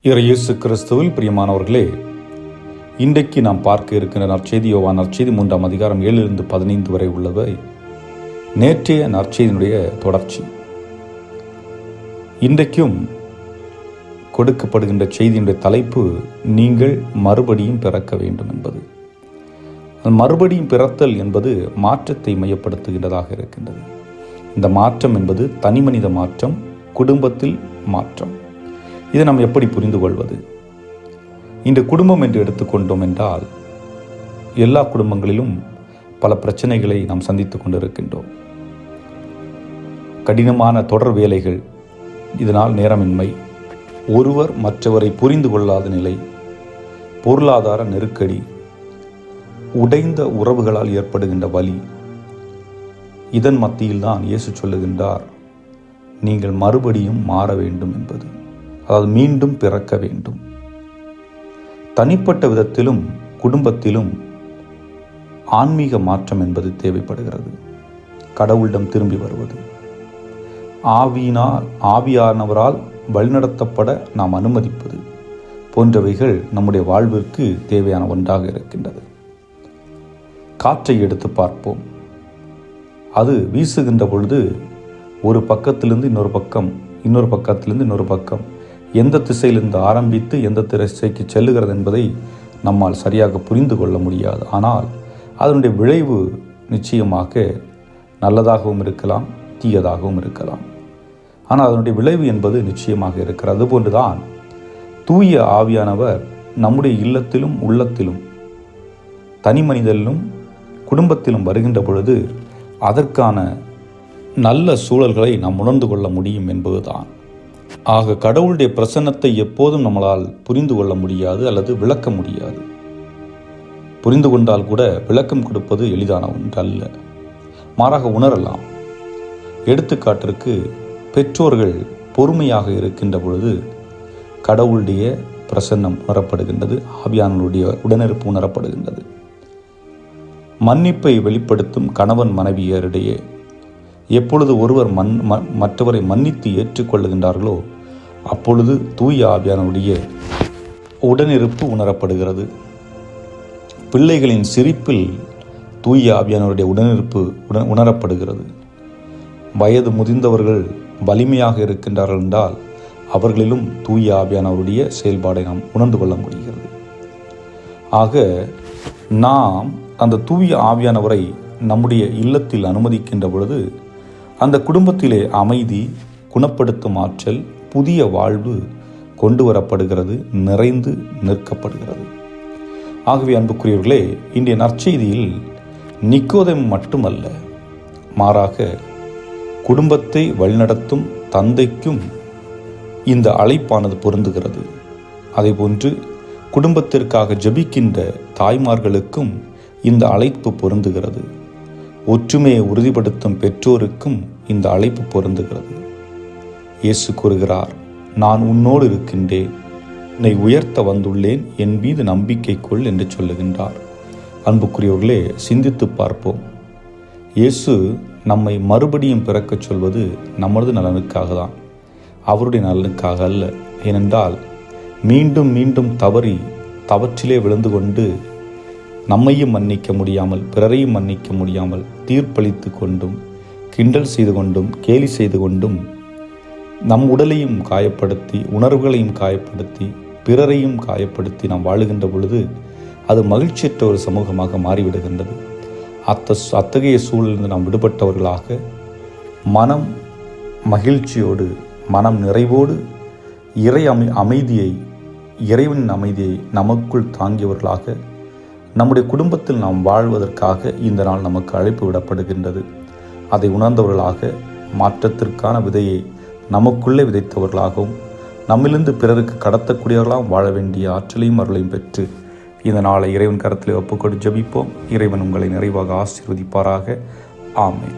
இயேசு கிறிஸ்துவில் பிரியமானவர்களே, இன்றைக்கு நாம் பார்க்க இருக்கின்ற நற்செய்தி யோவான் நற்செய்தி 3ஆம் அதிகாரம் 7-15 வரை உள்ளவை நேற்றைய நற்செய்தியினுடைய தொடர்ச்சி. இன்றைக்கும் கொடுக்கப்படுகின்ற செய்தியினுடைய தலைப்பு நீங்கள் மறுபடியும் பிறக்க வேண்டும் என்பது. மறுபடியும் பிறத்தல் என்பது மாற்றத்தை மையப்படுத்துகின்றதாக இருக்கின்றது. இந்த மாற்றம் என்பது தனிமனித மாற்றம், குடும்பத்தில் மாற்றம். இதை நாம் எப்படி புரிந்து கொள்வது? இன்று குடும்பம் என்று எடுத்துக்கொண்டோம் என்றால் எல்லா குடும்பங்களிலும் பல பிரச்சனைகளை நாம் சந்தித்துக் கொண்டிருக்கின்றோம். கடினமான தொடர் வேலைகள், இதனால் நேரமின்மை, ஒருவர் மற்றவரை புரிந்து கொள்ளாத நிலை, பொருளாதார நெருக்கடி, உடைந்த உறவுகளால் ஏற்படுகின்ற வலி. இதன் மத்தியில் தான் இயேசு சொல்லுகின்றார், நீங்கள் மறுபடியும் மாற வேண்டும் என்பது. அதாவது மீண்டும் பிறக்க வேண்டும். தனிப்பட்ட விதத்திலும் குடும்பத்திலும் ஆன்மீக மாற்றம் என்பது தேவைப்படுகிறது. கடவுளிடம் திரும்பி வருவது, ஆவியானவரால் வழிநடத்தப்பட நாம் அனுமதிப்பது போன்றவைகள் நம்முடைய வாழ்விற்கு தேவையான ஒன்றாக இருக்கின்றது. காற்றை எடுத்து பார்ப்போம். அது வீசுகின்ற பொழுது ஒரு பக்கத்திலிருந்து இன்னொரு பக்கம், இன்னொரு பக்கத்திலிருந்து இன்னொரு பக்கம், எந்த திசையிலிருந்து ஆரம்பித்து எந்த திசைக்கு செல்லுகிறது என்பதை நம்மால் சரியாக புரிந்து கொள்ள முடியாது. ஆனால் அதனுடைய விளைவு நிச்சயமாக நல்லதாகவும் இருக்கலாம், தீயதாகவும் இருக்கலாம். ஆனால் அதனுடைய விளைவு என்பது நிச்சயமாக இருக்கிறது. அதுபோன்றுதான் தூய ஆவியானவர் நம்முடைய இல்லத்திலும் உள்ளத்திலும் தனி மனிதனிலும் குடும்பத்திலும் வருகின்ற பொழுது அதற்கான நல்ல சூழல்களை நாம் உணர்ந்து கொள்ள முடியும் என்பதுதான். ஆக கடவுளுடைய பிரசன்னத்தை எப்போதும் நம்மளால் புரிந்து கொள்ள முடியாது அல்லது விளக்க முடியாது. புரிந்து கொண்டால் கூட விளக்கம் கொடுப்பது எளிதான ஒன்று அல்ல. மாறாக உணரலாம். எடுத்துக்காட்டிற்கு, பெற்றோர்கள் பொறுமையாக இருக்கின்ற பொழுது கடவுளுடைய பிரசன்னம் உணரப்படுகின்றது, ஆவியானவருடைய உடனிருப்பு உணரப்படுகின்றது. மன்னிப்பை வெளிப்படுத்தும் கணவன் மனைவியரிடையே எப்பொழுது ஒருவர் மற்றவரை மன்னித்து ஏற்றுக்கொள்ளுகின்றார்களோ அப்பொழுது தூய ஆவியானவருடைய உடனிருப்பு உணரப்படுகிறது. பிள்ளைகளின் சிரிப்பில் தூய ஆவியானவருடைய உடனிருப்பு உணரப்படுகிறது. வயது முதிர்ந்தவர்கள் வலிமையாக இருக்கின்றார்கள் என்றால் அவர்களிலும் தூய ஆவியானவருடைய செயல்பாடை நாம் உணர்ந்து கொள்ள முடிகிறது. ஆக நாம் அந்த தூய ஆவியானவரை நம்முடைய இல்லத்தில் அனுமதிக்கின்ற பொழுது அந்த குடும்பத்திலே அமைதி, குணப்படுத்தும் ஆற்றல், புதிய வாழ்வு கொண்டு வரப்படுகிறது, நிறைந்து நிற்கப்படுகிறது. ஆகவே அன்புக்குரியவர்களே, இன்றைய நற்செய்தியில் நிக்கோதேம் மட்டுமல்ல, மாறாக குடும்பத்தை வழிநடத்தும் தந்தைக்கும் இந்த அழைப்பானது பொருந்துகிறது. அதேபோன்று குடும்பத்திற்காக ஜெபிக்கின்ற தாய்மார்களுக்கும் இந்த அழைப்பு பொருந்துகிறது. ஒற்றுமையை உறுதிப்படுத்தும் பெற்றோருக்கும் இந்த அழைப்பு பொருந்துகிறது. இயேசு கூறுகிறார், நான் உன்னோடு இருக்கின்றேன், என்னை உயர்த்த வந்துள்ளேன், என் மீது நம்பிக்கை கொள் என்று சொல்லுகின்றார். அன்புக்குரியவர்களே, சிந்தித்து பார்ப்போம். இயேசு நம்மை மறுபடியும் பிறக்கச் சொல்வது நமது நலனுக்காக தான், அவருடைய நலனுக்காக அல்ல. ஏனென்றால் மீண்டும் மீண்டும் தவற்றிலே விழுந்து கொண்டு நம்மையும் மன்னிக்க முடியாமல், பிறரையும் மன்னிக்க முடியாமல், தீர்ப்பளித்து கொண்டும், கிண்டல் செய்து கொண்டும், கேலி செய்து கொண்டும், நம் உடலையும் காயப்படுத்தி, உணர்வுகளையும் காயப்படுத்தி, பிறரையும் காயப்படுத்தி நாம் வாழுகின்ற பொழுது அது மகிழ்ச்சியற்ற ஒரு சமூகமாக மாறிவிடுகின்றது. அத்தகைய சூழலிருந்து நாம் விடுபட்டவர்களாக மனம் மகிழ்ச்சியோடு, மனம் நிறைவோடு இறைவனின் அமைதியை நமக்குள் தாங்கியவர்களாக நம்முடைய குடும்பத்தில் நாம் வாழ்வதற்காக இந்த நாள் நமக்கு அழைப்பு விடப்படுகின்றது. அதை உணர்ந்தவர்களாக மாற்றத்திற்கான விதையை நமக்குள்ளே விதைத்தவர்களாகவும் நம்மிலிருந்து பிறருக்கு கடத்தக்கூடியவர்களாகவும் வாழ வேண்டிய ஆற்றலையும் அருளையும் பெற்று இந்த நாளை இறைவன் கரத்திலே ஒப்புக்கொண்டு ஜெபிப்போம். இறைவன் உங்களை நிறைவாக ஆசீர்வதிப்பாராக. ஆமென்.